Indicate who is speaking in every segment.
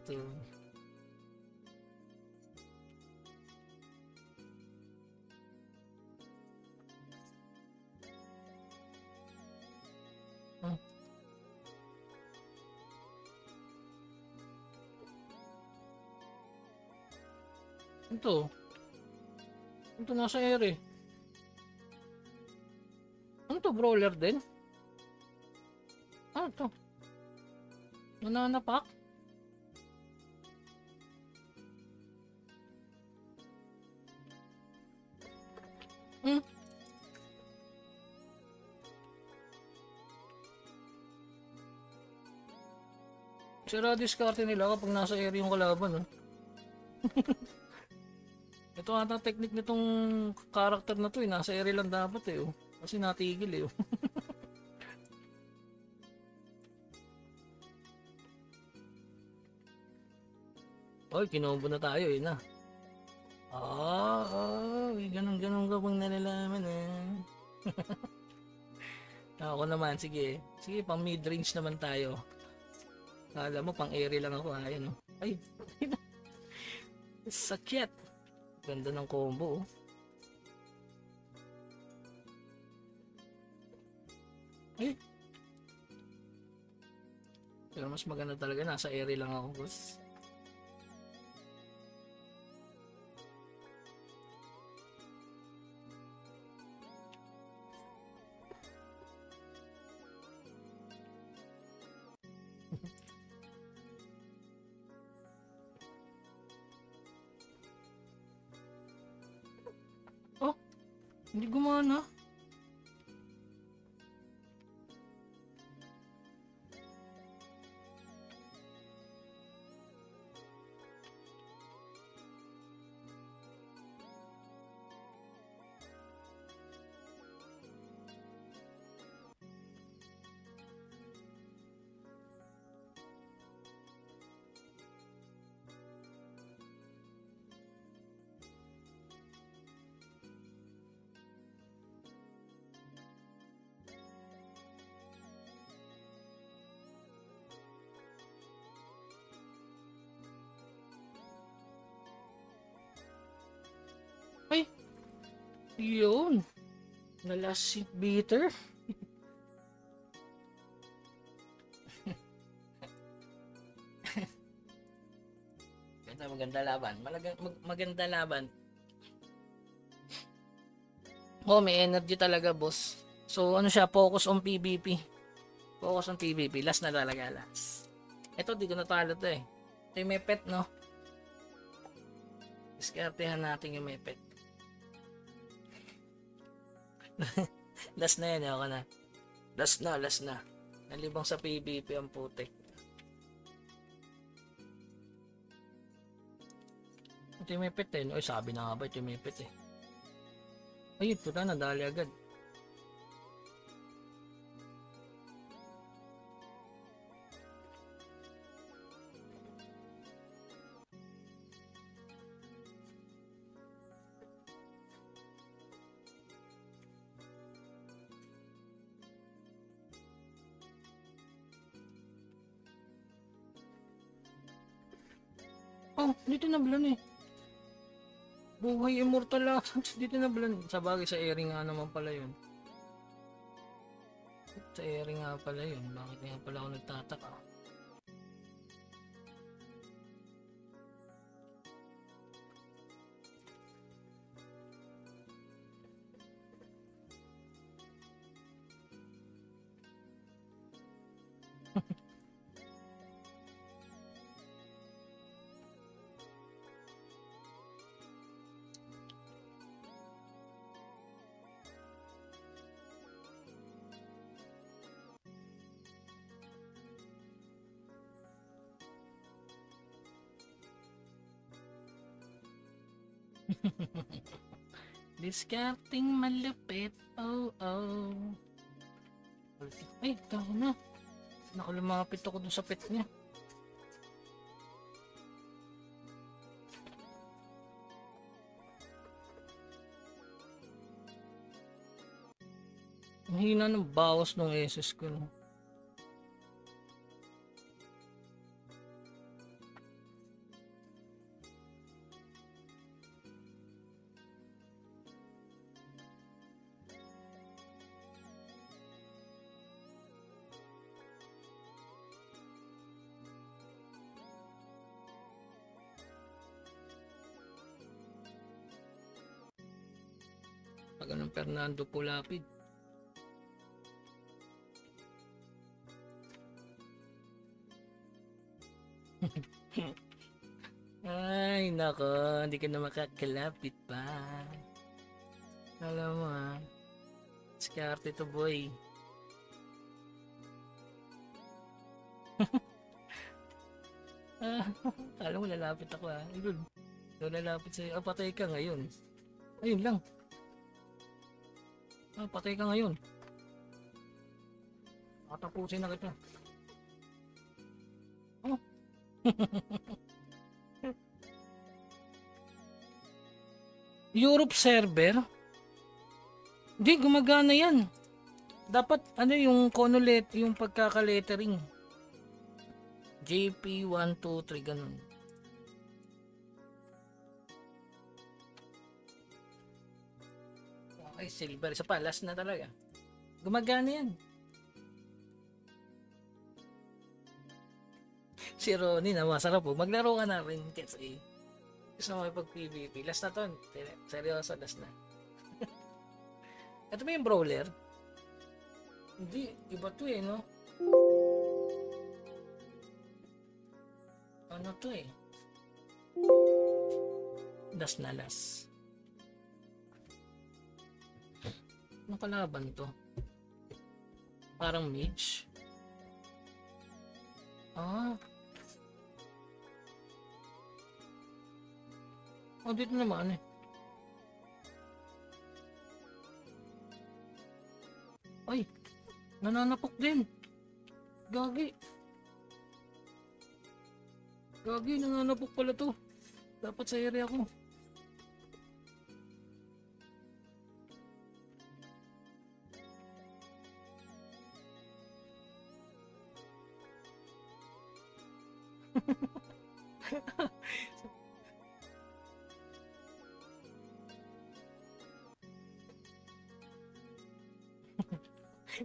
Speaker 1: to. Hmm. Ito. Ito nasa air eh. Ano to, brawler din? Ano to? Banana pack? Hmm. Sira diskarte nila kapag nasa air yung kalaban, oh. Ito ata technique nitong character na to eh. Nasa air lang dapat eh, oh. Kasi natigil eh, oh. Oy, kinombo na tayo eh na. May ganun-ganun ka bang nalalaman eh. Ako naman, sige. Sige, pang mid-range naman tayo. Alam mo, pang airy lang ako. Ayan, oh. Ay, sakit. Ganda ng combo, oh. Ay. Pero mas maganda talaga, nasa airy lang ako, boss. Oh, hindi gumana. Ay, yun. Last seat beater. Maganda laban. Maganda laban. Oh, may energy talaga, boss. So, ano siya? Focus on PvP. Focus on PvP. Last na talaga, last. Ito, di ko natalo to eh. Ito yung may pet, no? Diskartehan natin yung may pet. Last na yan, ako na. Last na. Nalibang sa PvP ang putik. Ito yung may pet eh. Oy, sabi na nga ba ito yung may pet eh. Ayun, puta na, dali agad. Oh, dito na blan eh. Buhay immortal lang. Dito na blan. Sa bagay, sa airing nga naman pala yun. Sa airing nga pala yun. Bakit nga pala ako nagtataka? Discarding malupit. Oh, oh. Ay, tayo na. Nakalumapit ako dun sa pet niya. Ang hina ng bawas ng SS ko. No? Tagal ng Fernando Pulapid. Ay, nako. Hindi ka na makakalapit pa. Alam mo ha. Skarte to boy. Alam mo, lalapit ako ha. Ayun. Lalapit sa'yo. Ah, patay ka ngayon. Ayun lang. Ah, patay ka ngayon. Tatapusin na kita. Oh. Europe server? Hindi, gumagana yan. Dapat, ano yung conolet, yung pagkaka-lettering. JP123, ganun. Okay, silver. Isa pa, last na talaga. Gumagana yan. Si Ronnie na masarap po. Maglaro ka na rin. Kasi gusto mo pag PvP. Last na to. Seryoso, last na. Ito ba yung brawler? Hindi. Iba to eh, no? Ano to eh? Last na last. Anong kalaban to? Parang mage. Ah. Oh, dito naman eh. Ay, nananapok din. Gagi. Gagi, nananapok pala to. Dapat sa area ko.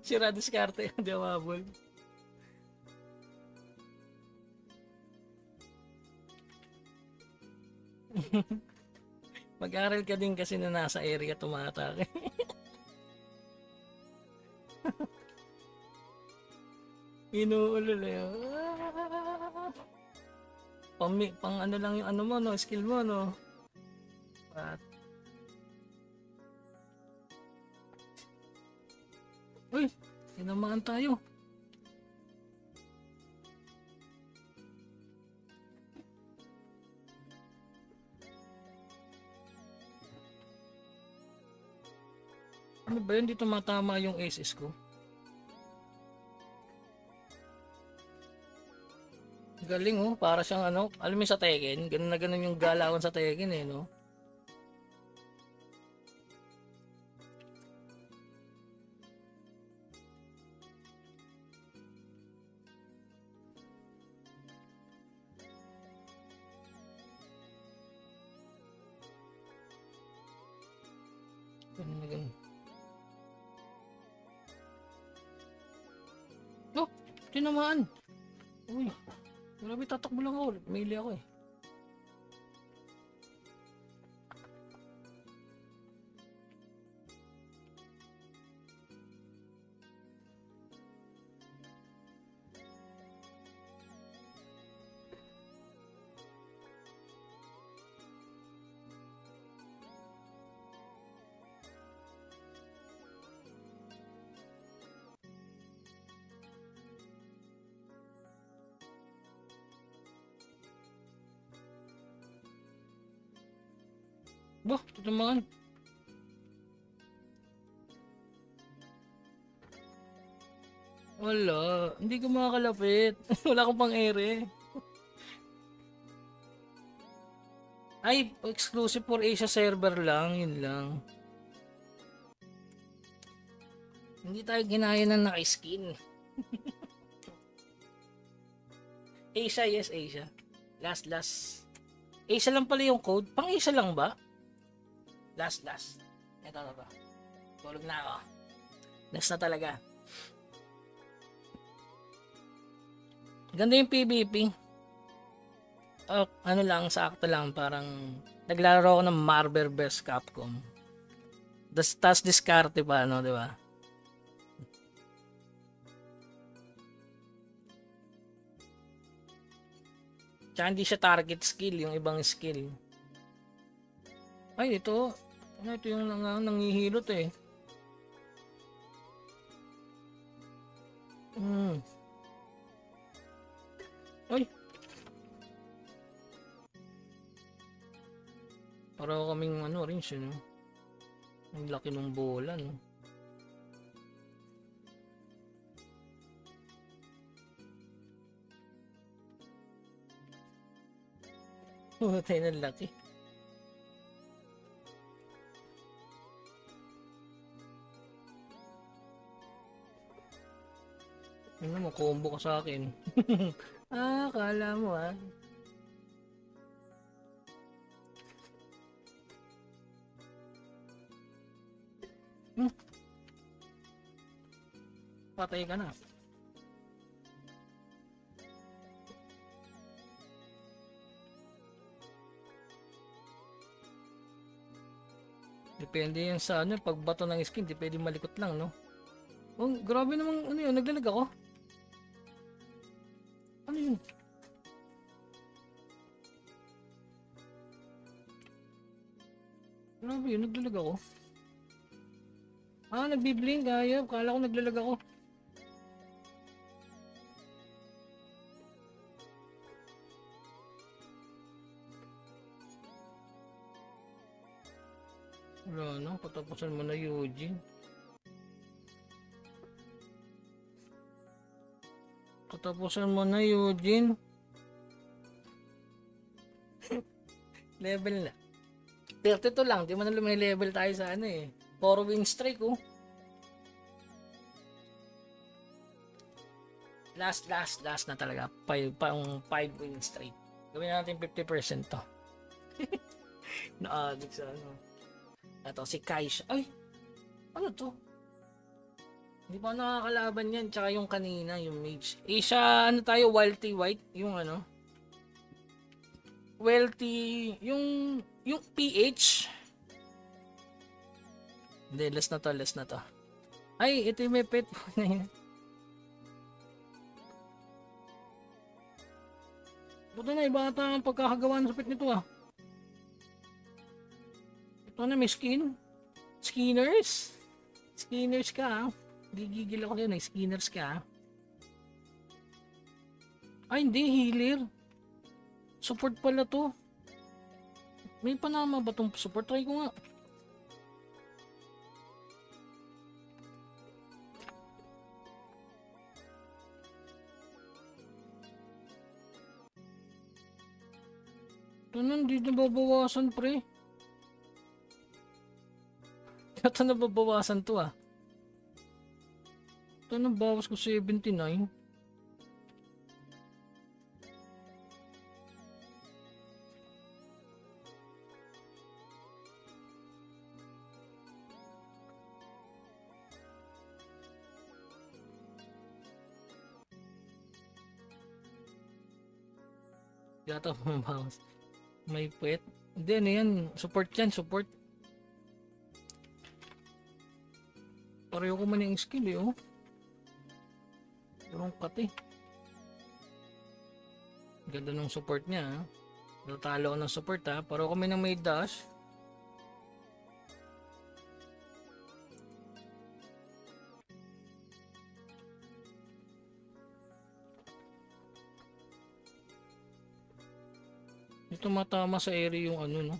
Speaker 1: Sira diskarte yung diamabol. Mag-aral ka din kasi na nasa area tumatake. Inuulol yun. Pang ano lang yung ano mo, no? Skill mo, no? At uy, tinamaan tayo. Ano ba yun? Di tumatama yung SS ko. Galing oh, para siyang ano, alam mo sa Tekken, ganun na ganun yung galawan sa Tekken eh, no? Ganun na ganun. Oh, tinamaan. Uy, grabe, tatakbo lang ako. Melee ako eh. Bah, tinamaan. Wala, hindi ko makakalapit. Wala akong pang ere. Ay, exclusive for Asia server lang, yun lang. Hindi tayo ginaya ng naka-skin. Asia, yes, Asia. Last. Asia lang pala yung code. Pang Asia lang ba? Last. Ito. Tulog na ako. Last na talaga. Ganda yung PvP. Ano lang, sakto lang. Parang naglalaro ako ng Marvel vs Capcom. Tas diskarte pa, ano, di ba? Tsaka hindi siya target skill, yung ibang skill. Ay, ito. Ano, ito yung nangihilot eh. Ay! Para kaming ano rin siya, no? Ang laki ng bola, no? Tayo ng laki. Ano mo, combo ka sa akin. Kala mo Patay ka na. Depende yan sa ano, pagbato ng skin, di pwede malikot lang, no? Oh, grabe namang ano yun, naglalag ako. Ano yun? Grabe yun, naglalag ako. Nagbiblink, ayop, kala ko naglalag ako. Wala na, katapusan mo na Eugene. Katapusan mo na Eugene. Level na. 32 lang, di man na may level tayo sa ano eh. 4 win streak oh. Last na talaga. 5 win streak. Gawin natin 50% to. Na-addict sa ano. Ito, si Kaisha. Ay! Ano to? Hindi pa nakakalaban yan. Tsaka yung kanina, yung mage. Siya, ano tayo, Wealthy White. Yung ano? Wealthy, yung PH. Hindi, last na to. Ay, ito yung may pet po na yun. Buto na, iba ata ang pagkakagawa ng pet nito Ito na, may skin. Skinners ka Gigigil ako yun, skinners ka Ay, hindi, healer. Support pala to. May panama ba itong support? Try ko nga. Ito na, hindi nababawasan pre. Ito nababawasan to Ito na, bawas ko 79. Yata mabawas. May puwet. Hindi, ano yan? Support yan, support. Pareho ko man yung skill Parang cut Ganda ng support niya Natalo ko ng support Pareho kami ng may dash. Ito matama sa area yung ano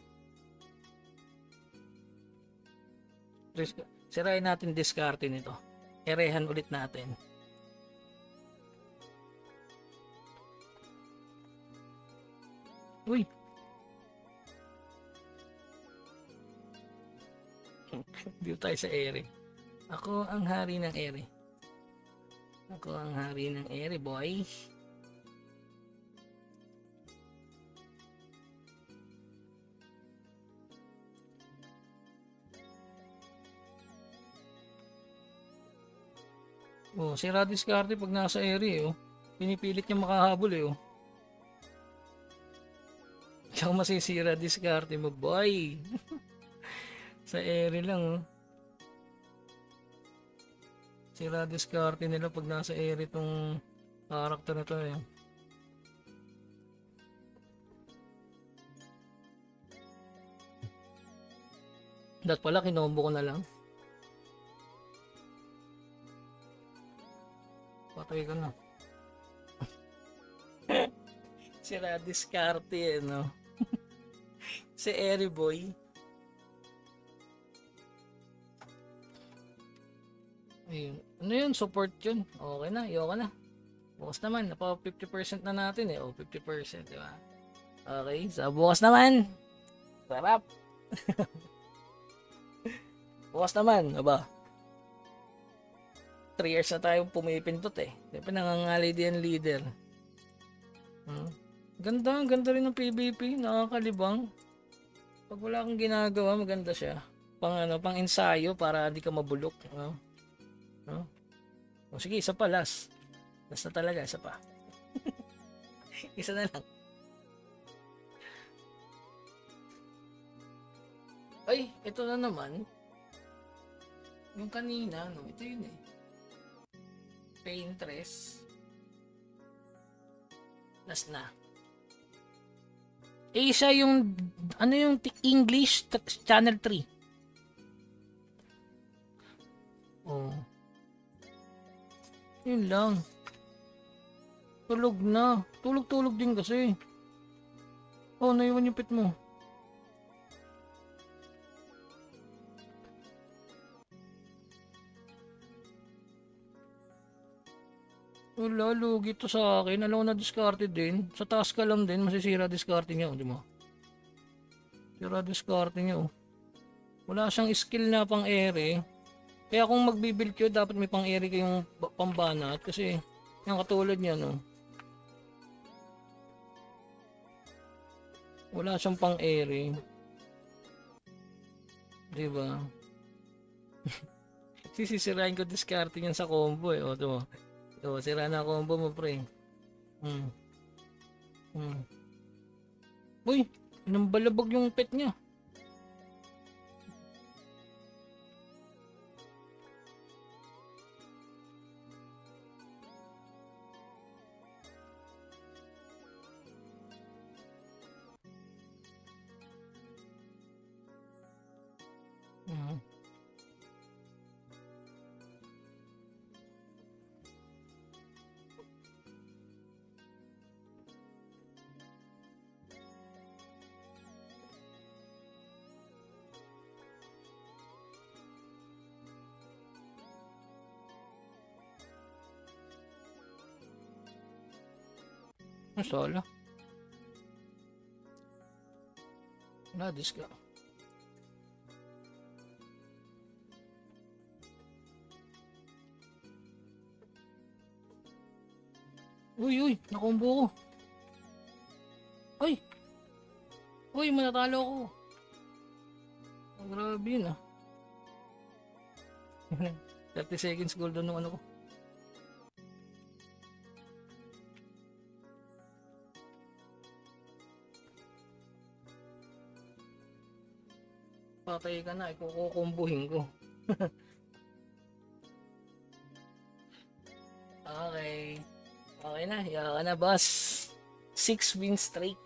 Speaker 1: Sirain natin diskarte nito. Erehan ulit natin. Uy. Dito tayo sa ere. Ako ang hari ng ere. Ako ang hari ng ere, boy. Sira diskarte pag nasa ere Pinipilit niya makahabol Tsaka masisira diskarte mo, boy. Sa ere lang Sira diskarte nila pag nasa area itong character na to eh. Dat pala, kinombo ko na lang. Patay ka na. Sira diskarte eh, no? Si Airy Boy. Ayun. Ano yun? Support yun. Okay na. Iyo ka na. Bukas naman. Napa 50% na natin eh. O, 50%. Diba? Okay. So, bukas naman. Sarap. Bukas naman. Aba. 3 years na tayo pumipintot eh. Siyempre nangangalay din leader. Ganda. Ganda rin ng PvP. Nakakalibang. Pag wala kang ginagawa, maganda siya. Pang ensayo para hindi ka mabulok. No? O sige, isa pa, last. Last na talaga, isa pa. Isa na lang. Ay, ito na naman. Yung kanina, no? Ito yun eh. Painterest. Last na. Asia yung, ano yung English Channel 3. Oh. Yun lang. Tulog na. Tulog-tulog din kasi. Oh, naiwan yung pet mo. Wala, lugi to sa akin. Alam ko na discarded din. Sa task ka lang din, masisira discarding niya. Di ba? Sira discarding niya. Wala siyang skill na pang ere. Kaya kung magbibuild kayo, dapat may pang ere kayong pambanat. Kasi, yung katulad niya, no? Wala siyang pang ere. Di ba? Sisirain ko discarding yan sa combo eh. O, ito mo. Ito, sira na combo mo, pre. Uy, nambalabag yung pet niya. Solo. Wala, disca. Uy, nakombo ko. Ay! Uy, manatalo ko. Grabe yun ah. 30 seconds gold doon ng ano ko. Patay ka na, ikukukumbuhin ko. Okay. Okay na, yaka na boss. 6 win streak.